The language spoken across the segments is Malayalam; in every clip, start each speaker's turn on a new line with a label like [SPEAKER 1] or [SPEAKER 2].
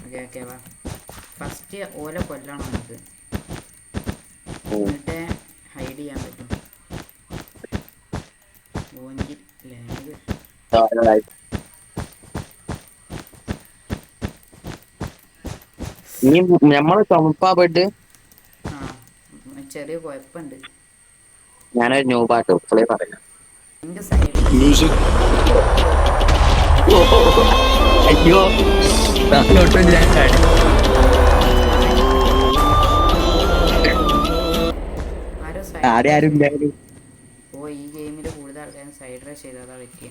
[SPEAKER 1] ഓക്കെ ഓക്കെ വാ. ഫസ്റ്റ് ഓല കൊല്ലണം നമുക്ക്, എന്നിട്ട് ഹൈഡ് ചെയ്യാൻ പറ്റും. ഓഞ്ചി ലാഗ്.
[SPEAKER 2] ഇനി ഞമ്മള് ചുമപ്പാ പോയിട്ട്
[SPEAKER 1] ആ ചെറിയ കുഴപ്പമുണ്ട്.
[SPEAKER 2] ഞാനൊരു ന്യൂബാട്ടോ ഇപ്പോഴേ പറയാം.
[SPEAKER 1] എൻ്റെ സൈഡിൽ
[SPEAKER 2] അയ്യോ ഒട്ടും ഞാൻ ചാടി.
[SPEAKER 1] ആരോ സൈഡ്
[SPEAKER 2] ആടെ
[SPEAKER 1] റഷ്
[SPEAKER 2] ആരും ഇല്ലായിരുന്നു.
[SPEAKER 1] ഓ ഈ ഗെയിമിൽ കൂടുതൽ ആൾക്കാരും സൈഡ് റഷ് ചെയ്തതാ പറ്റിയ.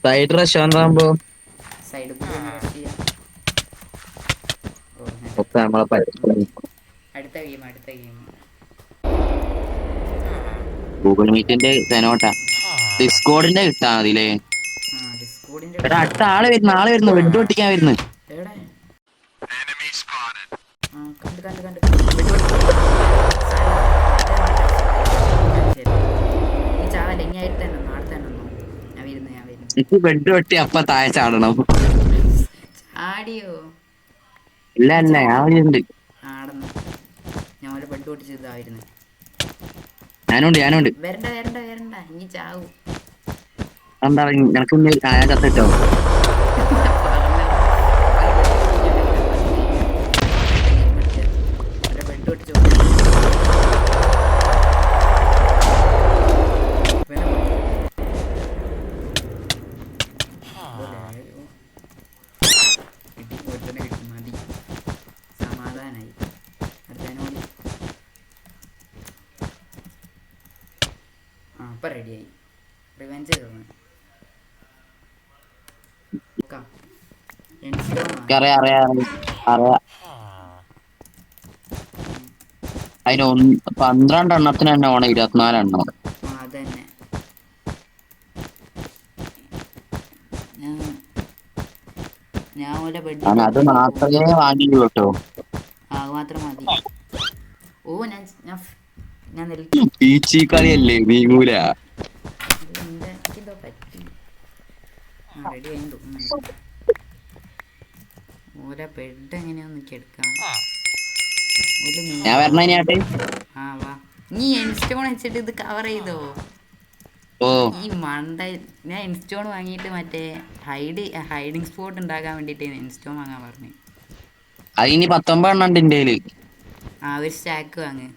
[SPEAKER 2] സൈഡ് റഷ് എന്താകുമ്പോ
[SPEAKER 1] സൈഡ് കൂടി ഒന്ന് റഷ് ചെയ്യാം. ഓ
[SPEAKER 2] ഒക്കെ
[SPEAKER 1] നടത്തി.
[SPEAKER 2] നമ്മളെ പരിപാടി.
[SPEAKER 1] അടുത്ത ഗെയിം അടുത്ത ഗെയിം.
[SPEAKER 2] ഗൂഗിൾ മീറ്റിന്റെ സെനോട്ടാ ഡിസ്കോഡിന്റെ കിട്ടാ മതിലേ.
[SPEAKER 1] ആ ഡിസ്കോഡിൻ്റെ
[SPEAKER 2] എടാ അടുത്ത ആള് വരുന്നു, ആള് വരുന്നു, വെഡ് പൊട്ടിക്കാൻ വരുന്നു.
[SPEAKER 1] എവിടെ? ആ കണ്ട് കണ്ട് കണ്ട്. ശരി നീ ചാവല്ല, ഇനി ആയിട്ട് തന്നെ ഒന്നോ അടുത്ത് തന്നെ ഒന്നോ. ഞാൻ വരുന്നു ഞാൻ വരുന്നു.
[SPEAKER 2] എനിക്ക് ബെഡ് പൊട്ടി അപ്പ താഴെ ചാടണം.
[SPEAKER 1] ചാടിയോ?
[SPEAKER 2] ഇല്ല
[SPEAKER 1] നീ
[SPEAKER 2] അല്ല ഞാൻ
[SPEAKER 1] ചാടി
[SPEAKER 2] വരുന്നുണ്ട്.
[SPEAKER 1] ആടന്നു. ഞാൻ ഒരു ബെഡ് പൊട്ടിച്ച് ഇതായിരുന്നു.
[SPEAKER 2] ഞാനുണ്ട്.
[SPEAKER 1] വരണ്ട വരണ്ട വരണ്ട, ഇനി ചാവും.
[SPEAKER 2] എന്താ നിനക്ക് ഇനി ഞാൻ ചത്തിട്ടോ?
[SPEAKER 1] ബെഡ് പൊട്ടിച്ചു. കിട്ടി ഒരുത്തന്നെ കിട്ടി, മതി, സമാധാനായി. അടുത്തതിനോട് ആ ഇപ്പം റെഡിയായി. റിവെഞ്ച് തീർന്ന്.
[SPEAKER 2] അറിയാം അറിയാം അറിയാം. അതിന് 12 എണ്ണത്തിന് തന്നെ വേണം 24 എണ്ണം.
[SPEAKER 1] ആ അതന്നെ. ഞാൻ ഞാൻ ഓലെ ബെഡ്
[SPEAKER 2] ഞാൻ അത്
[SPEAKER 1] പൊട്ടിക്കാൻ
[SPEAKER 2] മാത്രമേ
[SPEAKER 1] പോകുന്നു.
[SPEAKER 2] വാങ്ങിയുള്ളൂ കേട്ടോ.
[SPEAKER 1] അത് മാത്രം മതി. ഓ ഞാൻ ഞാൻ ഞാൻ നിൽക്കി.
[SPEAKER 2] ഈച്ചി കളിയല്ലേ നീങ്ങൂല.
[SPEAKER 1] എൻ്റെ എന്തോ പറ്റി. ആ റെഡി ആയി തോന്നുന്നുണ്ട്. ഓലെ ബെഡ് എങ്ങനെയാന്ന് എനിക്ക് എടുക്കാം. ഒരു
[SPEAKER 2] ഞാൻ വരണ ഇനിയാട്ട്.
[SPEAKER 1] ആ വാ. നീ ഇൻസ്റ്റോൺ വെച്ചിട്ട് ഇത് കവർ ചെയ്തോ?
[SPEAKER 2] ഓ
[SPEAKER 1] ഈ മണ്ട. ഞാൻ ഇൻസ്റ്റോൺ വാങ്ങിയിട്ട് മറ്റേ ഹൈഡിങ് സ്പോട്ട് ഉണ്ടാക്കാൻ വേണ്ടിയിട്ട് ഇൻസ്റ്റോൺ വാങ്ങാൻ പറഞ്ഞു.
[SPEAKER 2] അതിനി 19 എണ്ണം ഉണ്ട് എൻ്റെ കയ്യില്.
[SPEAKER 1] ആ ഒരു സ്റ്റാക്ക് വാങ്ങ്.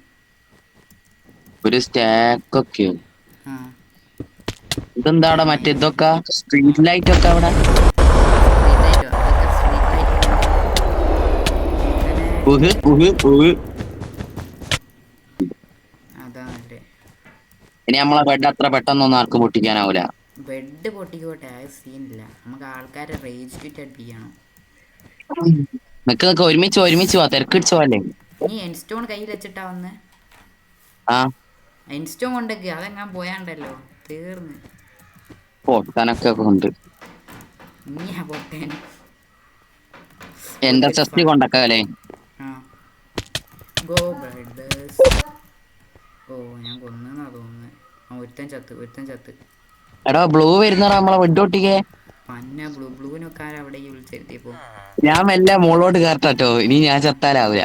[SPEAKER 2] ഒരു സ്റ്റാക്ക് ഒക്കെ.
[SPEAKER 1] ആ
[SPEAKER 2] ഇതെന്താ അവിടെ മറ്റേ ഇതൊക്കെ സ്ട്രീറ്റ് ലൈറ്റ് ഒക്കെ അവിടെ.
[SPEAKER 1] സ്ട്രീറ്റ് ലൈറ്റോ? അതൊക്കെ സ്ട്രീറ്റ് ലൈറ്റ്
[SPEAKER 2] ഉഹ് ഉഹ് ഉഹ്.
[SPEAKER 1] അതാണല്ലേ.
[SPEAKER 2] ഇനി നമ്മളെ ബെഡ് അത്ര പെട്ടെന്നൊന്നും ആർക്കും പൊട്ടിക്കാനാവൂല.
[SPEAKER 1] ബെഡ് പൊട്ടിക്കോട്ടെ, ആ സീനില്ല. നമുക്ക് ആൾക്കാരെ റേജ് ക്വിറ്റ് അടിപ്പിക്കണം.
[SPEAKER 2] നിക്ക് ഒരുമിച്ച് ഒരുമിച്ച് പോവാ, തിരക്കിടിച്ച് പോവല്ലേ.
[SPEAKER 1] നീ എൻസ്റ്റോൺ കയ്യിൽ വെച്ചിട്ടാ വന്ന്.
[SPEAKER 2] ആ
[SPEAKER 1] എൻസ്റ്റോൺ കൊണ്ടേക്ക്, അതെങ്ങാൻ പോയാണ്ടല്ലോ തീർന്ന്.
[SPEAKER 2] പൊട്ടാനൊക്കെ ഉണ്ട്.
[SPEAKER 1] നീയാ പൊട്ടേൻ.
[SPEAKER 2] എന്റെ ചെസ്റ്റി കൊണ്ടക്കല്ലേ.
[SPEAKER 1] ആ ഗോ ബ്രദേഴ്സ്. ഓ ഞാൻ കൊന്നെന്നാ തോന്നുന്നത്. ആ ഒരുത്തൻ ചത്ത്.
[SPEAKER 2] എടാ ബ്ലൂ വരുന്നടാ നമ്മളെ ബെഡ് പൊട്ടിക്കേ.
[SPEAKER 1] പന്ന ബ്ലൂവിനൊക്കെ അവിടെ വിളിച്ചെത്തിയപ്പോ.
[SPEAKER 2] ഞാൻ മെല്ലെ മോളോട്ട് കേറട്ടോ, ഇനി ഞാൻ ചത്താലാവൂല.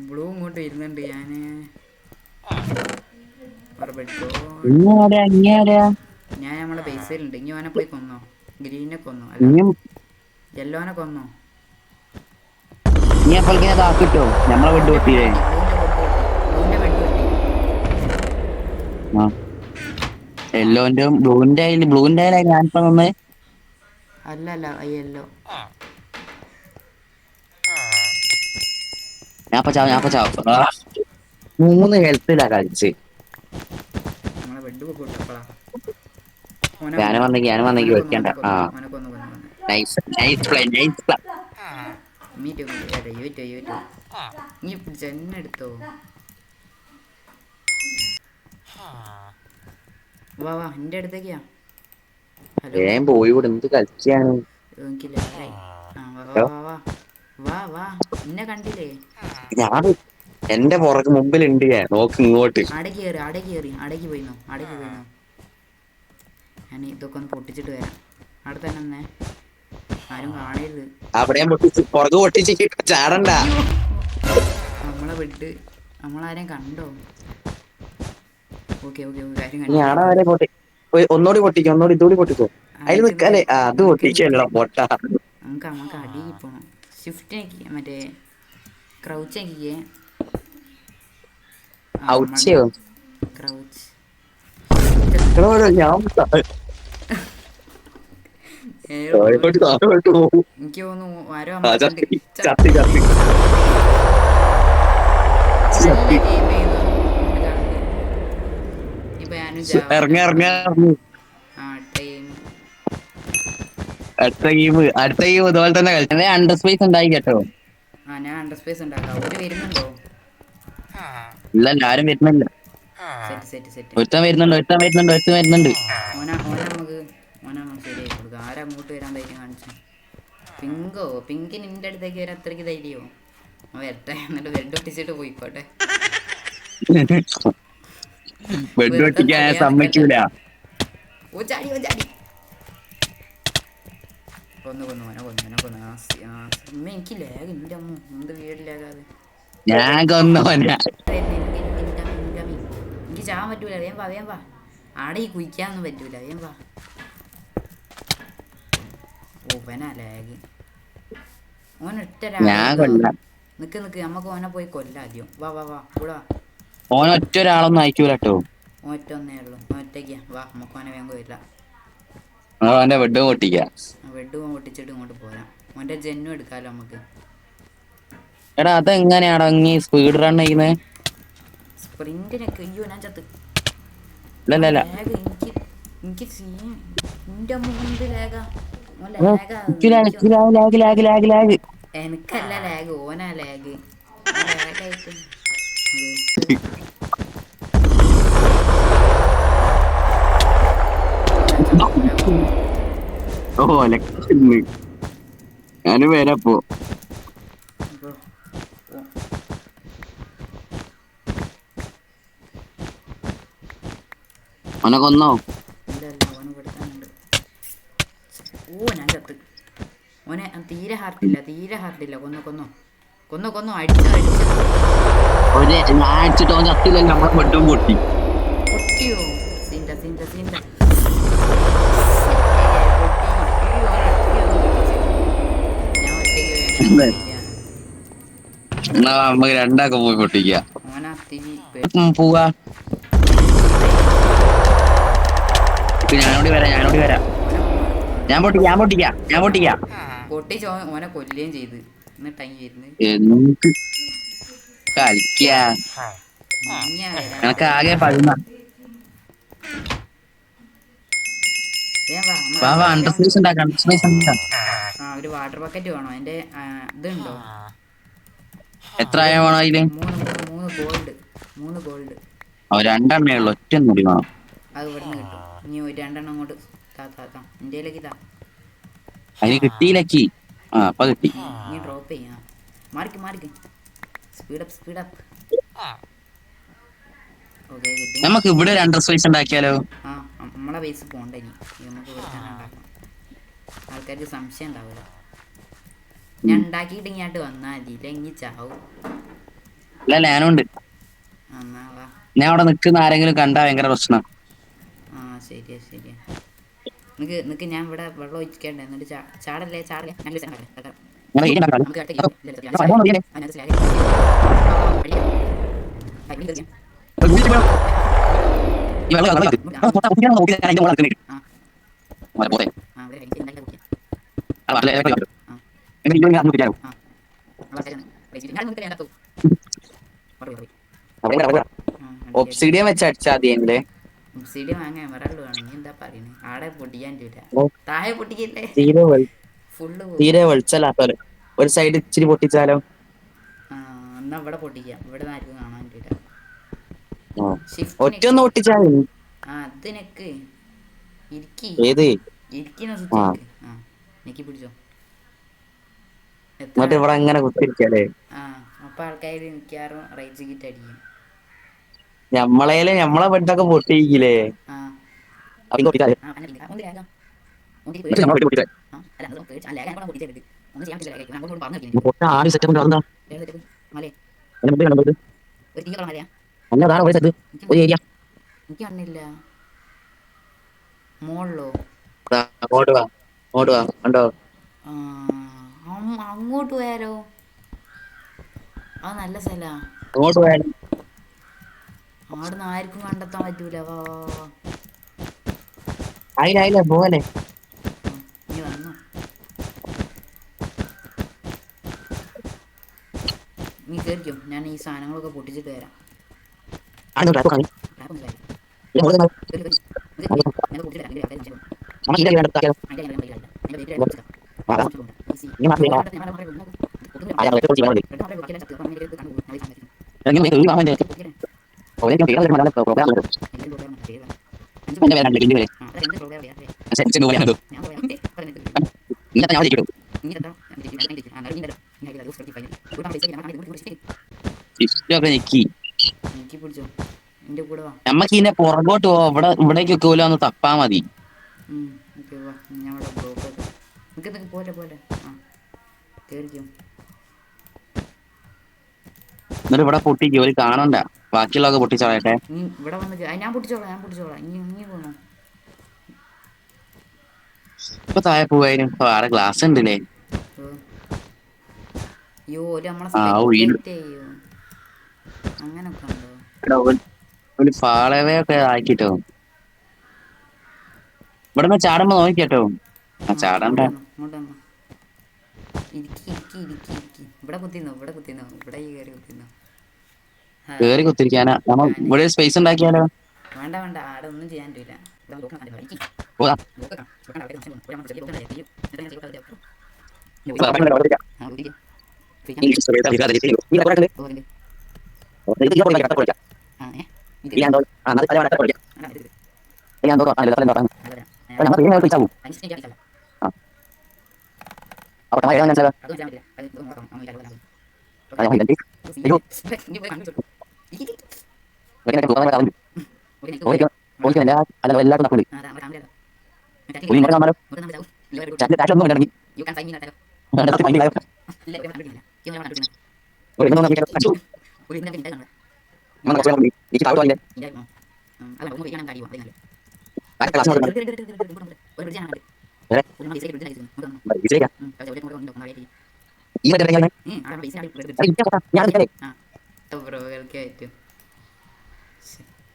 [SPEAKER 1] ബ്ലൂ ഇങ്ങോട്ട് വരുന്നുണ്ട്.
[SPEAKER 2] ഇങ്ങെവിടെയാ
[SPEAKER 1] ഞാൻ നമ്മളെ ബേസിലുണ്ട്. ഇനി ഓനെ പോയി കൊന്നോ. ഗ്രീനെ കൊന്നോ, അല്ല
[SPEAKER 2] ഇനിയും
[SPEAKER 1] യെല്ലോനെ കൊന്നോ.
[SPEAKER 2] നീ എപ്പോഴേക്കും ഇതാക്കിട്ടോ നമ്മളെ ബെഡ്
[SPEAKER 1] ബ്ലൂവിൻ്റെ ബെഡ്
[SPEAKER 2] പൊട്ടിയേ.
[SPEAKER 1] പൊട്ടി. ബ്ലൂവിൻ്റെ ബെഡ് പൊട്ടി.
[SPEAKER 2] ആ യെല്ലോന്റെ ബ്ലൂവിന്റെ ഞാനിപ്പോ നിന്ന്.
[SPEAKER 1] അല്ല യെല്ലോ.
[SPEAKER 2] ഞാപ്പ ചാവും. 3 ഹെൽത്തിലാ കളിച്ച്.
[SPEAKER 1] നമ്മളെ ബെഡ് പൊട്ടിട്ടപ്പോളാ ഓനെ
[SPEAKER 2] ഞാനും
[SPEAKER 1] കൊന്നു.
[SPEAKER 2] വന്നെങ്കി വെക്കണ്ട. ആ
[SPEAKER 1] ഓനെ കൊന്നു.
[SPEAKER 2] Nice nice play nice play.
[SPEAKER 1] മീറ്റ് നീ പിടിച്ച എന്നെ എടുത്തോ. വാ എൻ്റെ അടുത്തേക്കാ. ഹലോ
[SPEAKER 2] വേഗം പോയി ഇവിടെ എന്ത് കളിച്ചാണ്.
[SPEAKER 1] എനിക്ക് ലാഗായി. ആ വാ എന്നെ കണ്ടില്ലേ?
[SPEAKER 2] ഞാൻ എന്റെ പുറകെ മുമ്പിലുണ്ട്, ഞാൻ നോക്ക് ഇങ്ങോട്ട്.
[SPEAKER 1] അടക്കി പോയിന്നോ. ഞാൻ ഇതൊക്കെ ഒന്ന് പൊട്ടിച്ചിട്ട് വരാം. അവിടെ തന്നെ ആരും കാണരുത്.
[SPEAKER 2] അവിടെ ഞാൻ പൊട്ടിച്ച് പുറകെ പൊട്ടിച്ച് ചാടണ്ട.
[SPEAKER 1] അയ്യോ നമ്മളെ വിട്ട് നമ്മളാരെയും കണ്ടോ? ഓക്കെ ഓക്കെ ഓക്കെ ആരും കണ്ടില്ല
[SPEAKER 2] ഞാടെ
[SPEAKER 1] നമുക്ക്
[SPEAKER 2] വരെ പൊട്ടി. ഒന്നോടി പൊട്ടിക്കോ, ഒന്നോടി ഇതുകൂടി പൊട്ടിക്കോ. അതിൽ
[SPEAKER 1] നിക്ക് നിക്ക്
[SPEAKER 2] നിക്കാല്ലേ, അത്
[SPEAKER 1] നിക്ക് നിക്ക്
[SPEAKER 2] പൊട്ടിച്ചല്ലോ പൊട്ട.
[SPEAKER 1] നമുക്ക് അടിയിൽ പോകണം. ഷിഫ്റ്റ് ആക്കി മറ്റേ ക്രൗച്ച് ആക്കിക്കേ. ആ നമ്മൾ
[SPEAKER 2] ഔച്ചയോ
[SPEAKER 1] ക്രൗച്ച്
[SPEAKER 2] ഞാൻ താഴോട്ട് താഴോട്ട് പോകും.
[SPEAKER 1] എനിക്ക് തോന്നുന്നു ആരോ
[SPEAKER 2] ആ
[SPEAKER 1] നമ്മളെ കണ്ട്
[SPEAKER 2] ചത്തി ചത്തി ചത്തി
[SPEAKER 1] നല്ല
[SPEAKER 2] ചത്തി.
[SPEAKER 1] ഗെയിം ചെയ്യുന്നു. ഇപ്പൊ ഞാനും
[SPEAKER 2] ഇറങ്ങ
[SPEAKER 1] ചാവാൻ
[SPEAKER 2] ഇറങ്ങ
[SPEAKER 1] പോവാണ്.
[SPEAKER 2] ഇറങ്ങി.
[SPEAKER 1] ആ ടൈം
[SPEAKER 2] അടുത്ത ഗെയിം ഇതുപോലെ തന്നെ കളിച്ചത്. അണ്ടർ സ്പേസ് ഉണ്ടായി കേട്ടോ.
[SPEAKER 1] ആ ഞാൻ അണ്ടർ സ്പേസ് ഉണ്ടാക്കാം. ഒരു വരുന്നുണ്ടോ?
[SPEAKER 2] ഇല്ല ആരും വരുന്നില്ല.
[SPEAKER 1] Set set set.
[SPEAKER 2] ഒരുത്തൻ വരുന്നുണ്ട്, ഒരുത്തൻ വരുന്നുണ്ട്, ഒരുത്തൻ വരുന്നുണ്ട്.
[SPEAKER 1] ഓന നമുക്ക് ശരിയായി കൊടുക്കാം. ആരാ അങ്ങോട്ട് വരാൻ ധൈര്യം കാണിച്ചു? പിങ്കോ? പിങ്കിന് നിന്റെ അടുത്തേക്ക് വരാൻ അത്രയ്ക്ക് ധൈര്യമോ? അവൻ വരട്ടെ, എന്നിട്ട് ബെഡ് ഒട്ടിച്ചിട്ട് പോയിക്കോട്ടെ.
[SPEAKER 2] ബെഡ്
[SPEAKER 1] വെറുതെ
[SPEAKER 2] പൊട്ടിക്കാൻ
[SPEAKER 1] ചൊറിയാൻ നിൽക്കട്ടെ.
[SPEAKER 2] സമ്മതിക്കൂല.
[SPEAKER 1] ഓ ചാടി ഓ ചാടി. കൊന്നു കൊന്നു ഓനെ കൊന്നു ഓനെ കൊന്നു. അമ്മ എനിക്ക് ലാഗ്. എൻ്റെ അമ്മ എന്ത് വീട് ലാഗാത്.
[SPEAKER 2] ഞാൻ കൊന്നോനാ.
[SPEAKER 1] എനിക്ക് ചാവാൻ പറ്റൂല. വേം വാ വേം വാ. ആടെ ഈ കുഴിക്കാനൊന്നും പറ്റൂല. വേം വാ. ഓവനാ ലാഗ്. ഓൻ ഒറ്റ ഒരാളേ
[SPEAKER 2] ഞാൻ
[SPEAKER 1] ഉള്ളൂ.
[SPEAKER 2] കൊല്ലാം.
[SPEAKER 1] നിക്ക് നിക്ക് നമുക്ക് ഓനെ പോയി കൊല്ലാം ആദ്യം. വാ വാ വാ കൂടാ.
[SPEAKER 2] ഓൻ ഒറ്റ ഒരാളൊന്നും അയക്കൂല കേട്ടോ.
[SPEAKER 1] ഓൻ ഒറ്റ ഒന്നേ ഉള്ളൂ. ഓൻ ഒറ്റയ്ക്കാ. വാ നമുക്ക് ഓനെ വേഗം കൊല്ല.
[SPEAKER 2] അവന്റെ ബെഡ് പൊട്ടിക്ക.
[SPEAKER 1] ബെഡ് പൊട്ടിച്ചിട്ട് ഇങ്ങോട്ട് പോരാം. ഓൻ്റെ ജെന്നും എടുക്കാമല്ലോ നമുക്ക്.
[SPEAKER 2] എടാ അതെങ്ങനെയാടാ നീ സ്പീഡ് റൺ ചെയ്യുന്നത്?
[SPEAKER 1] സ്പ്രിന്റിനൊക്കെ അയ്യോ ഞാൻ ചത്ത്.
[SPEAKER 2] ഇല്ലല്ല
[SPEAKER 1] ലാഗ് എനിക്ക് എൻ്റെ മുമ്പ് ലാഗാ. ഓൻ ലാഗാ. എനിക്കല്ല ലാഗ്, ഓനാ ലാഗ്. ലാഗായിട്ട്
[SPEAKER 2] ഓ ലക്ഷന്ന് ഞാനും വരാപ്പോ. ഓനെ കൊന്നോ?
[SPEAKER 1] ഇല്ല ഇല്ല ഓന് കൊടുക്കാനുണ്ട്. ഓ ഞാൻ ചത്ത്. ഓനെ തീരെ ഹാർട്ടില്ല. കൊന്നു കൊന്നു കൊന്നു കൊന്നു. അടിച്ചോ അടിച്ചോ.
[SPEAKER 2] ഞാൻ അടിച്ചിട്ട് ഓൻ ചത്തില്ലല്ലോ. നമ്മളെ ബെഡും പൊട്ടി.
[SPEAKER 1] പൊട്ടിയോ? സീൻറ്റ സീൻറ്റ സീൻറ്റ. ഞാൻ ഒറ്റയ്ക്ക്
[SPEAKER 2] എന്നാ നമുക്ക് രണ്ടാക്കം പോയി പൊട്ടിക്ക.
[SPEAKER 1] ഓനാ തിരി
[SPEAKER 2] പോവാ. ഞാനോടി വരാം. ഞാൻ പൊട്ടിക്കാം.
[SPEAKER 1] പൊട്ടിച്ച് ഓനെ കൊല്ലുകയും ചെയ്ത്. എന്നിട്ടായി വരുന്നത്.
[SPEAKER 2] എന്ത് കളിക്കാ? എനക്ക് ആകെ 11. അണ്ടർ സ്പേസ് ഉണ്ടാക്കാം.
[SPEAKER 1] ആ ഒരു വാട്ടർ ബക്കറ്റ് വേണോ? അതിന്റെ ഇതുണ്ടോ?
[SPEAKER 2] എത്ര ആയ വേണോ അതില്?
[SPEAKER 1] മൂന്ന് ഗോൾഡ്.
[SPEAKER 2] രണ്ടെണ്ണേ ഉള്ളു. ഒറ്റ മുടി വേണം.
[SPEAKER 1] അത് ഇവിടുന്ന് കിട്ടും. ഇനി ഒരു രണ്ടെണ്ണം കൊണ്ട് താത്താക്കാം. ഇന്ത്യയിലേക്ക് ഇതാ.
[SPEAKER 2] അതിന് കിട്ടിയില്ലക്കി. അപ്പൊ കിട്ടി.
[SPEAKER 1] നീ ഡ്രോപ്പ് ചെയ്യാം. മാറിക്ക് സ്പീഡപ്പ്. ഓക്കെ കിട്ടി.
[SPEAKER 2] നമുക്ക് ഇവിടെ ഒരു അണ്ടർ സ്പേസ് ഉണ്ടാക്കിയാലോ?
[SPEAKER 1] ആ നമ്മളെ ബേസ് പോണ്ട. ഇനി നമുക്ക് ഇവിടെ തന്നെ ഉണ്ടാക്കാം. ആൾക്കാർക്ക് സംശയം ഉണ്ടാവില്ല. ഞാൻ ഉണ്ടാക്കിയിട്ട് ഇങ്ങോട്ട് വന്നാൽ മതി. ഇല്ലെങ്കിൽ ചാവും.
[SPEAKER 2] ഇല്ല ഞാനുണ്ട്.
[SPEAKER 1] എന്നാ വാ.
[SPEAKER 2] ഞാൻ അവിടെ നിൽക്കുന്ന ആരെങ്കിലും കണ്ടാ ഭയങ്കര പ്രശ്നം.
[SPEAKER 1] ആ ശരിയാ. നിക്ക് ഞാൻ ഇവിടെ വെള്ളം ഒഴിക്കണ്ടേ. എന്നിട്ട് ചാടല്ലേ.
[SPEAKER 2] ഒബ്സിഡിയൻ വെച്ച് അടിച്ചാ മതിയെങ്കിലേ.
[SPEAKER 1] സീഡി വാങ്ങാൻ വരാളു ആണ്. നീ എന്താ പറയുന്നത്? ആടെ പൊട്ടിക്കാൻ പറ്റൂല. താഴെ പൊട്ടിക്കല്ലേ. ഫുള്ള് പോകും.
[SPEAKER 2] തീരെ വെളിച്ചല്ലാത്തവര് ഒരു സൈഡ് ഇച്ചിരി പൊട്ടിച്ചാലോ?
[SPEAKER 1] ആ എന്നാ ഇവിടെ പൊട്ടിക്കാം. ഇവിടെ ആർക്കും കാണാൻ പറ്റൂല.
[SPEAKER 2] ഒറ്റ ഒന്ന് പൊട്ടിച്ചാൽ
[SPEAKER 1] അതിനൊക്കെ
[SPEAKER 2] ഏത്
[SPEAKER 1] ഇരിക്കുന്ന സ്വിച്ച്. ആ നെക്കി പിടിച്ചോ.
[SPEAKER 2] എന്നിട്ട് ഇവിടെ അങ്ങനെ കുത്തിരിക്കല്ലേ?
[SPEAKER 1] ആ അപ്പൊ ആൾക്കാർ മിക്കവാറും റേജ് കിറ്റ് അടിക്കും.
[SPEAKER 2] നമ്മളെ ബെഡൊക്കെ പൊട്ടിയില്ലേ?
[SPEAKER 1] ആ
[SPEAKER 2] പക്ഷെ നമ്മളെ പൊട്ടിച്ചേ
[SPEAKER 1] അല്ല അത് പേടിച്ച് ആ ലേഖ ഞാൻ പൊട്ടിച്ചെടുത്ത് ഒന്നും ചെയ്യാൻ പറ്റില്ല ലേഖ അങ്ങോട്ട് പറഞ്ഞു
[SPEAKER 2] പൊട്ട ആര് സെറ്റപ്പ് ഉണ്ട് അതെന്താ
[SPEAKER 1] മലേ
[SPEAKER 2] അതിന് മുമ്പേ കണ്ടത്
[SPEAKER 1] ഒരു തീ കളർ മലയാ
[SPEAKER 2] അല്ലതാണ് ഒരു സെറ്റ് ഒരു ഏരിയ
[SPEAKER 1] എനിക്ക് കണ്ണില്ല മോളിലോ
[SPEAKER 2] അങ്ങോട്ട് വാ അങ്ങോട്ട് വാ കണ്ടോ
[SPEAKER 1] ആ, അങ്ങോട്ട് പോയാലോ അത് നല്ല സ്ഥലാ
[SPEAKER 2] അങ്ങോട്ട് പോയാൽ
[SPEAKER 1] ആടുന്ന് ആർക്കും കണ്ടെത്താൻ പറ്റൂല വാ വാ വാ വാ.
[SPEAKER 2] അതിലെ പോലെ
[SPEAKER 1] ആ, നീ വന്നു നീ കയറിക്കോ ഞാൻ ഈ സാധനങ്ങളൊക്കെ പൊട്ടിച്ചിട്ട് വരാം
[SPEAKER 2] ആണ് ട്രാപ്പ് കാണി
[SPEAKER 1] ട്രാപ്പൊന്നും കാര്യമില്ല
[SPEAKER 2] ഇത് മുഴുവൻ
[SPEAKER 1] കയറി കയറി ഞങ്ങൾ പൊട്ടിച്ചിട്ട് വരാം ആൾക്കാർ വിളിച്ചു
[SPEAKER 2] നമ്മൾ ഇതിലെ കണ്ടത്
[SPEAKER 1] അതിൻ്റെ കാര്യം വയ്യ അതിൻ്റെ വെയിറ്റ് പൊട്ടിച്ചിട്ടാ
[SPEAKER 2] ആ
[SPEAKER 1] ഈസി
[SPEAKER 2] ഇനി മാത്രമേ ആ ഞങ്ങൾ എത്ര ചെയ്യാൻ എങ്ങനെ ഒരു മാമന്റെ ഒരേ പേര് ഒരു മലയാളം പ്രോഗ്രാം ഉണ്ട് എന്റെ പേരാണ് ലിങ്ക് വരെ സെറ്റ് പോലെയാണ് ഇന്നത്തെ ഞാൻ വിളിക്കും ഇഷ്ടമൊക്കെ ഞെക്കി
[SPEAKER 1] എനിക്ക് പിടിച്ചോ എൻ്റെ കൂടെ വാ
[SPEAKER 2] നമ്മക്ക് ഇതിനെ പുറകോട്ട് പോവാ ഇവിടേക്കൊക്കെ പോലും ഒന്ന് തപ്പാ മതി
[SPEAKER 1] ഓക്കെ വാ ഞാൻ ഇവിടെ ബ്ലോക്ക് നിൽക്ക് പോലെ പോലെ ആ കയറിക്കോ
[SPEAKER 2] എന്നിട്ട് ഇവിടെ പൊട്ടിക്ക് ഒരു കാണണ്ട ബാക്കിയുള്ളതൊക്കെ പൊട്ടിച്ചോളട്ടെ
[SPEAKER 1] നീ ഇവിടെ വന്ന് ഞാൻ പൊട്ടിച്ചോളാം ഇനി പോകണം
[SPEAKER 2] ഇപ്പൊ താഴെ പോവാനും ഇപ്പൊ വേറെ ക്ലാസ് ഉണ്ടല്ലേ
[SPEAKER 1] അയ്യോ ഒരു നമ്മളെ
[SPEAKER 2] ആ വീട്
[SPEAKER 1] സ്പെക്ടേറ്റ് ചെയ്യോ അങ്ങനൊക്കെ ഉണ്ടോ
[SPEAKER 2] ഒരു ഫാളവയൊക്കെ ആക്കിട്ടോ ഇവിടെ നിന്ന് ചാടുമ്പോ നോക്കിട്ടോ ആ ചാടണ്ട
[SPEAKER 1] ഇങ്ങോട്ട് വന്നോ ഇരിക്കി ഇവിടെ കുത്തിന്നോ ഇവിടെ ഈ കയറി കുത്തിന്നോ
[SPEAKER 2] കേറി കുത്തിരിക്കാനാ നമ്മ ഇവിടെ സ്പേസ് ഉണ്ടാക്കിയാലോ
[SPEAKER 1] വേണ്ട ആടെ ഒന്നും ചെയ്യാൻ പറ്റില്ല
[SPEAKER 2] പോകാം എല്ലാവർക്കും നടക്കുന്നുണ്ട്
[SPEAKER 1] You can find me that.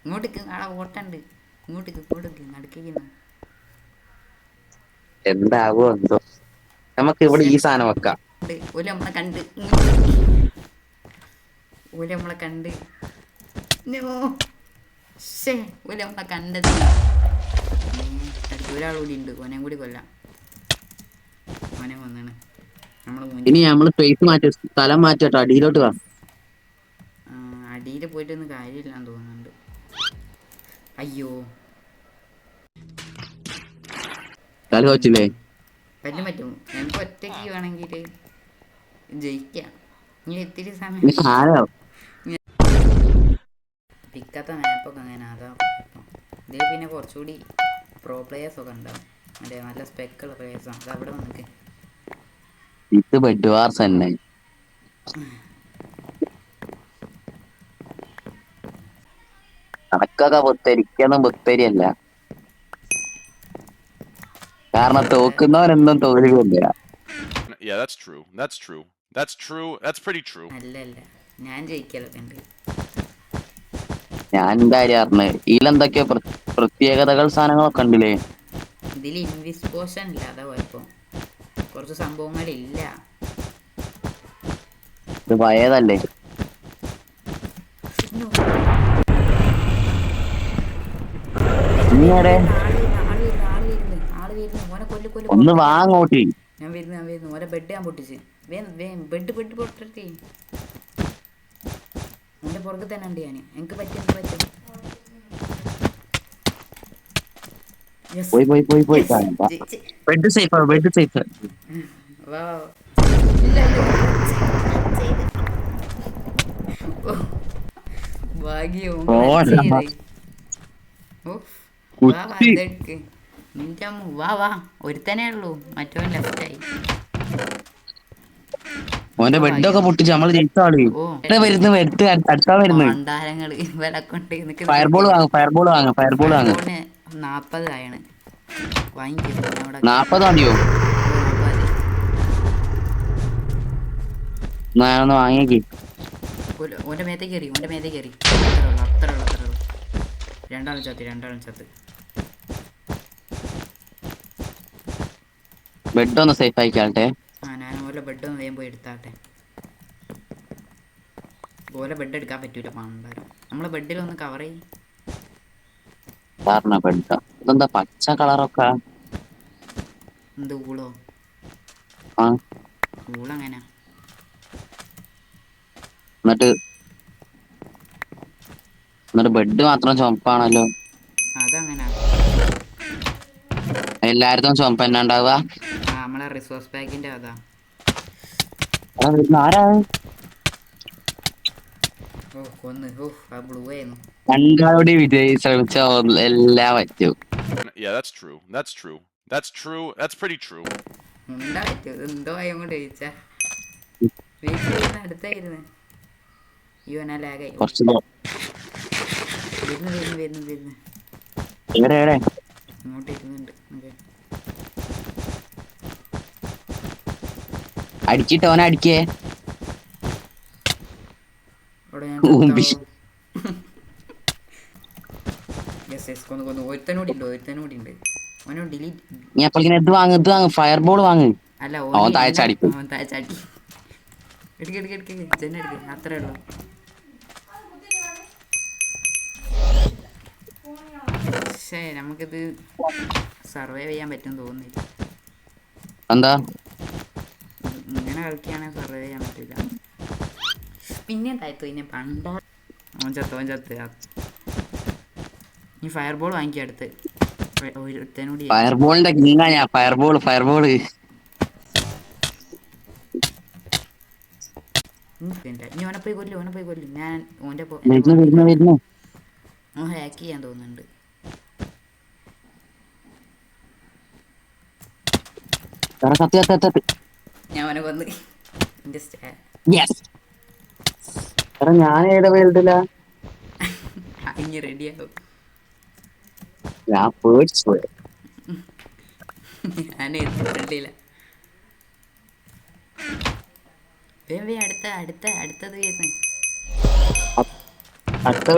[SPEAKER 1] ഇങ്ങോട്ടേക്ക് ആളെ ഓട്ടണ്ട് ഇങ്ങോട്ടേക്ക് നടക്കുന്നു
[SPEAKER 2] എന്താവോ എന്തോ നമുക്ക് ഇവിടെ ഈ സാധനം വെക്കാം
[SPEAKER 1] ഓല് നമ്മളെ കണ്ട് ഓല് നമ്മളെ കണ്ടത് ഒരാളുകൂടി ഉണ്ട് ഓനെ കൂടി കൊല്ലാം ഓനെ വന്നാണ്
[SPEAKER 2] ഇനി നമ്മള് സ്പേസ് മാറ്റി സ്ഥലം മാറ്റട്ടോ അടിയിലോട്ട് വാ
[SPEAKER 1] അടിയിൽ പോയിട്ടൊന്നും കാര്യമില്ലാന്ന് തോന്നുന്നുണ്ട് അയ്യോ
[SPEAKER 2] കളി വെച്ചില്ലേ
[SPEAKER 1] പറ്റും എനിക്ക് ഒറ്റയ്ക്ക് വേണമെങ്കിൽ ജയിക്കാം ഇനി ഇത്തിരി സമയം പിക്കാത്ത മാപ്പൊക്കെ അങ്ങനെ അതാ ഇതിൽ പിന്നെ കുറച്ചുകൂടി പ്രോ പ്ലേയേഴ്സൊക്കെ ഉണ്ടാവും അതെ നല്ല സ്പെക്കുള്ള പ്ലേയേഴ്സാണ് അത് അവിടെ വന്നിട്ട്
[SPEAKER 2] ഇത് ബെഡ് വാർസ് തന്നെ കണക്കൊക്കെ പുത്തരിക്കൊന്നും പുത്തരിയല്ല കാരണം തോക്കുന്നവരെന്നും തോൽവില്ല
[SPEAKER 3] Yeah, that's true. That's pretty true.
[SPEAKER 1] അല്ല ഞാൻ ജയിക്കലൊക്കെ ഉണ്ട്
[SPEAKER 2] ഞാൻ എന്താ അറിഞ്ഞ് ഇതിലെന്തൊക്കെയോ പ്രത്യേകതകൾ സാധനങ്ങളൊക്കെ ഉണ്ടല്ലേ
[SPEAKER 1] ഇതിൽ ഇൻവിസ് പോഷൻ ഇല്ല അതാ കുഴപ്പം കുറച്ച് സംഭവങ്ങളില്ല
[SPEAKER 2] ഇത് പഴയതല്ലേ ഒന്ന് വാങ്ങോട്ടി
[SPEAKER 1] ഞാൻ വരുന്നു ഓരോ ബെഡ് ഞാൻ പൊട്ടിച്ച് ബെഡ് പൊട്ടേ എൻ്റെ പുറകെ തന്നെ ഉണ്ട് ഞാൻ എനിക്ക് പറ്റും
[SPEAKER 2] പോയി ബെഡ് സേഫ്
[SPEAKER 1] ഭാഗ്യം നിന്റെ അമ്മ വാ വാ ഒരുത്തനേ ഉള്ളൂ മറ്റവൻ ലെഫ്റ്റായി.
[SPEAKER 2] ഓന്റെ ബെഡൊക്കെ പൊട്ടിച്ച് നമ്മള് ജയിച്ച ആള്
[SPEAKER 1] ഓ
[SPEAKER 2] വരുന്നു അടുത്താ വരുന്നു.
[SPEAKER 1] മണ്ടാരങ്ങൾ ഇവരെ കൊണ്ട് നിനക്ക്
[SPEAKER 2] ഫയർബോൾ വാങ്ങ ഫയർബോൾ വാങ്ങ ഫയർബോൾ വാങ്ങ.
[SPEAKER 1] ഫോണ് 40 ആയാണ് വാങ്ങിക്കും
[SPEAKER 2] 40 മതിയോ? ഞാനൊന്ന് വാങ്ങിയേക്ക്.
[SPEAKER 1] ഓന്റെ മേത്തേക്ക് കയറി അത്രേ ഉള്ളൂ. രണ്ടാളും ചത്ത്.
[SPEAKER 2] ബെഡ് ഒന്ന് സേഫ് ആയിക്കാട്ടെ.
[SPEAKER 1] ഞാൻ ഓലെ ബെഡ് ഒന്ന് വേഗം പോയി എടുത്താട്ടെ. ഓലെ ബെഡ് എടുക്കാൻ പറ്റൂല പണ്ടാരം. നമ്മളെ ബെഡിലൊന്ന് കവർ ചെയ്യും.
[SPEAKER 2] ബെഡ് ഇതെന്താ പച്ച കളറൊക്കെ?
[SPEAKER 1] എന്ത് ഊളോ?
[SPEAKER 2] ആ
[SPEAKER 1] ഊളെങ്ങനാ?
[SPEAKER 2] എന്നിട്ട് ബെഡ് മാത്രം ചുമപ്പാണല്ലോ.
[SPEAKER 1] അതങ്ങനാ.
[SPEAKER 2] എല്ലായിടത്തും ചുമപ്പ് തന്നെ ഉണ്ടാവുക.
[SPEAKER 1] നമ്മളെ റിസോഴ്സ് പാക്കിന്റെ അതാ.
[SPEAKER 2] ആരാ
[SPEAKER 1] ബ്ലൂ ആയിരുന്നു.
[SPEAKER 2] രണ്ടാളുടെ ശ്രമിച്ച എല്ലാം പറ്റും.
[SPEAKER 3] Yeah, that's true. That's pretty true.
[SPEAKER 1] ഉണ്ടാ പറ്റും. എന്തോ ആയും കൊണ്ട് ചോദിച്ചാ അടുത്തായിരുന്നു. അയ്യോ എന്നാ ലാഗായി.
[SPEAKER 2] കുറച്ച്
[SPEAKER 1] വരുന്നു ഇങ്ങോട്ട് ഇരുന്നുണ്ട്.
[SPEAKER 2] അടിച്ചിട്ട് ഓനെ അടിക്കേ.
[SPEAKER 1] അവിടെ ഞാൻ ഒരുത്തനോടി ഉണ്ട്. ഓനോ ഡിലീറ്റ്.
[SPEAKER 2] നീ അപ്പൊ ഇത് വാങ്ങ് ഫയർബോൾ വാങ്ങ്.
[SPEAKER 1] അല്ല
[SPEAKER 2] ഓൻ താഴെച്ചാടിപ്പോയി.
[SPEAKER 1] താഴെച്ചാടി. എടുക്ക് അത്രേ ഉള്ളൂ. പക്ഷേ നമുക്കിത് സർവൈവ് ചെയ്യാൻ പറ്റും തോന്നുന്നില്ല.
[SPEAKER 2] എന്താ
[SPEAKER 1] ഇങ്ങനെ കളിക്കുകയാണെങ്കിൽ സർവൈവ് ചെയ്യാൻ പറ്റില്ല. പിന്നെ താഴ്ത്തു പിന്നെ പണ്ടാ. ഓൻ ചത്ത്. നീ ഫയർബോൾ വാങ്ങിക്കുക അടുത്ത്.
[SPEAKER 2] ഫയർബോളിന്റെ കിങ്ങാ ഞാൻ. ഫയർബോൾ
[SPEAKER 1] ഇനി ഓനെ പോയി കൊല്ലും. ഞാൻ ഓൻ്റെ
[SPEAKER 2] വരുന്നു.
[SPEAKER 1] ഓൻ ഹാക്ക് ചെയ്യാൻ തോന്നുന്നുണ്ട്. ഞാൻ അവനെ കൊന്ന്.
[SPEAKER 2] ഞാൻ ഏതാ വേൾഡില
[SPEAKER 1] ഇനി റെഡിയാവും.
[SPEAKER 2] ഞാൻ പേടിച്ചു പോയി.
[SPEAKER 1] ഞാനില്ല. അടുത്തത് വരുന്നു. അടുത്ത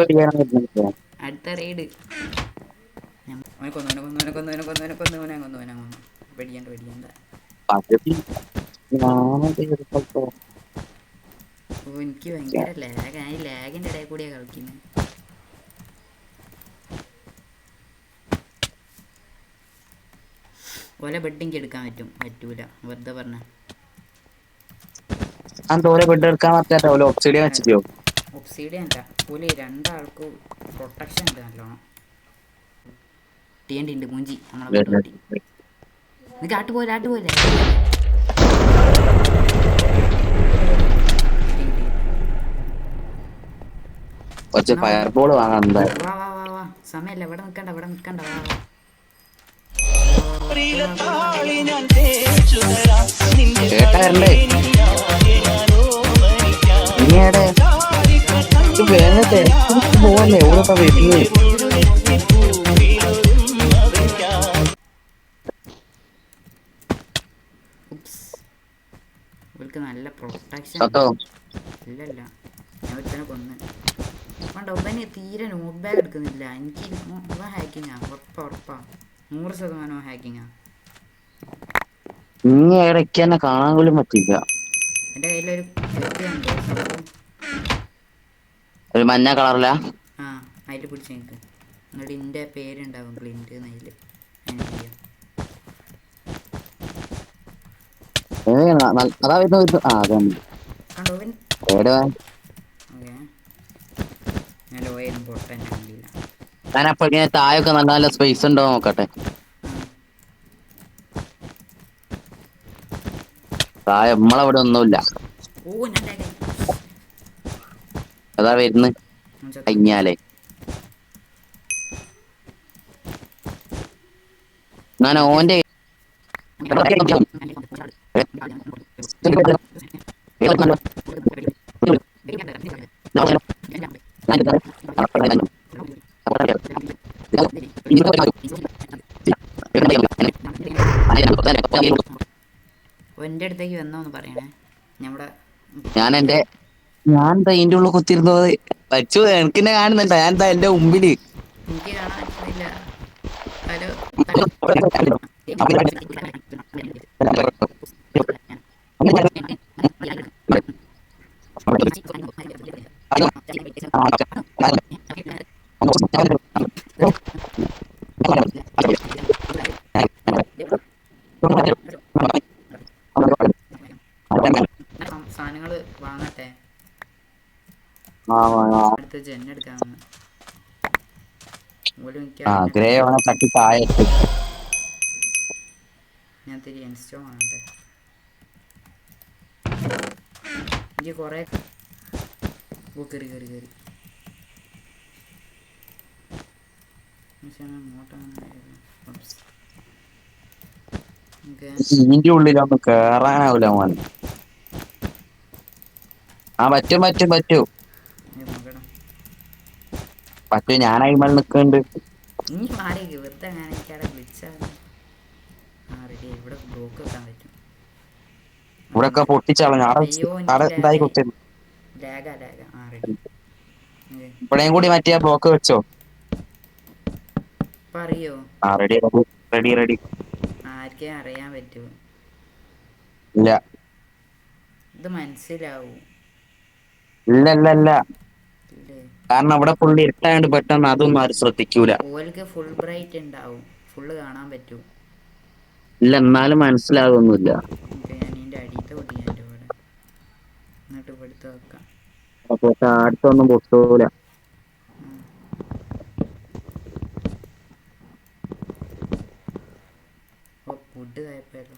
[SPEAKER 1] റെയ്ഡ്. പേടിക്കണ്ട. എനിക്ക് ഭയങ്കര ലാഗ്. ഞാൻ ഈ ലാഗിന്റെ ഇടയിൽ കൂടിയാ കളിക്കുന്നത്. ഓലെ ബെഡിങ് എടുക്കാൻ പറ്റൂല വെറുതെ പറഞ്ഞ. ഒബ്സിഡിയൻ അല്ല ഓല് രണ്ടാൾക്കും പ്രൊട്ടക്ഷൻ ഉണ്ട് നല്ലോണം. ടീണ്ട് മൂഞ്ചി നമ്മളെ ബെഡ്. നീ ആട്ടുപോലെ
[SPEAKER 2] ഫയർബോൾ വാങ്ങാൻ.
[SPEAKER 1] വാ സമയല്ല. ഇവിടെ നിക്കണ്ട വാ.
[SPEAKER 2] കേട്ടാരല്ലേ പോലെ എവിടെ വരുന്നത്.
[SPEAKER 1] ഇവർക്ക് നല്ല പ്രൊട്ടക്ഷൻ. ഇല്ലല്ല ഞാൻ ഒരുത്തനെ കൊന്ന്. പണ്ട് ഒപ്പനെ തീരെ നോട്ട് ബാഗ് എടുക്കുന്നില്ല. എനിക്ക് ഹാക്കിങ്ങാ ഉറപ്പാ 100% ഹാക്കിങ്ങാ.
[SPEAKER 2] ഇനി ഇടയ്ക്ക് തന്നെ കാണാൻ പോലും പറ്റില്ല.
[SPEAKER 1] എൻ്റെ കയ്യിലൊരു
[SPEAKER 2] ഒരു മഞ്ഞ കളറിലാ.
[SPEAKER 1] അതിൽ പിടിച്ച് എനിക്ക് എന്നിട്ട് എൻ്റെ പേരുണ്ടാവും ക്ലിൻറ്റ് എന്നതിൽ.
[SPEAKER 2] അതാ വരുന്നത്.
[SPEAKER 1] ഞാൻ ലോയും പൊട്ടൻ കണ്ടില്ല.
[SPEAKER 2] ഞാനപ്പോ ഇങ്ങനെ താഴൊക്കെ നല്ല നല്ല സ്പേസ് ഉണ്ടോ നോക്കട്ടെ. താഴെ നമ്മളവിടെ ഒന്നുമില്ല. അതാ വരുന്ന് കഴിഞ്ഞാലേ ഞാൻ ഓന്റെ
[SPEAKER 1] എൻ്റെ അടുത്തേക്ക് വന്നോന്ന് പറയണേ. ഞമ്മടെ
[SPEAKER 2] ഞാൻ എന്താ ഇതിന്റെ ഉള്ളിൽ കുത്തിരുന്നത് വച്ചു എനിക്കെന്നെ കാണുന്നുണ്ട ഞാൻ എന്താ എന്റെ മുമ്പില്
[SPEAKER 1] എനിക്ക് കാണാൻ പറ്റുന്നില്ല. ഹലോ സാധനങ്ങൾ വാങ്ങട്ടെ. അടുത്ത് ജെന്നെടുക്കാമെന്ന് പോലും
[SPEAKER 2] ഗ്രേ തട്ടി താഴെ
[SPEAKER 1] ഞാൻ തിരി ഇൻസ്റ്റോ വാങ്ങട്ടെ. എനിക്ക് കൊറേ കയറി
[SPEAKER 2] ഇതിന്റെ ഉള്ളിലൊന്നും കേറാനാവൂല മോൻ. പറ്റും ഞാൻ അയിമൽ നിക്കുന്നുണ്ട്.
[SPEAKER 1] ഇനി മാറിയേക്ക് വെറുതെ അങ്ങനെ എനിക്കവിടെ വിളിച്ചാൽ റെഡി. ഇവിടെ ബ്ലോക്ക് വെക്കാൻ പറ്റും.
[SPEAKER 2] ഇവിടെയൊക്കെ പൊട്ടിച്ചാളഞ്ഞു
[SPEAKER 1] അയ്യോ
[SPEAKER 2] എന്തായി കുത്തി
[SPEAKER 1] ലാഗാ റെഡി.
[SPEAKER 2] ഇവിടെയും കൂടി മറ്റേ ബ്ലോക്ക് വെച്ചോ.
[SPEAKER 1] പറയോ
[SPEAKER 2] റെഡി
[SPEAKER 1] ആർക്കേ അറിയാൻ പറ്റൂ.
[SPEAKER 2] ഇല്ല
[SPEAKER 1] ഇത് മനസ്സിലാവൂ.
[SPEAKER 2] ഇല്ല കാരണം അവിടെ ഫുള്ള് ഇരുട്ടായോണ്ട് പെട്ടെന്ന് അതൊന്നും ആരും ശ്രദ്ധിക്കൂല.
[SPEAKER 1] ഓൽക്ക് ഫുൾ ബ്രൈറ്റ് ഉണ്ടാവും, ഫുള്ള് കാണാൻ പറ്റൂ.
[SPEAKER 2] ഇല്ല എന്നാലും മനസ്സിലാകൊന്നുമില്ല.
[SPEAKER 1] ഞാൻ ഇതിൻ്റെ അടിയത്തെ പൊടിയാൻ എൻ്റെ ഇവിടെ എന്നിട്ട് ഇവിടുത്തെ വെക്കാം.
[SPEAKER 2] അടുത്തൊന്നും പൊട്ടൂല.
[SPEAKER 1] ഫുഡ് തായപ്പല്ലോ.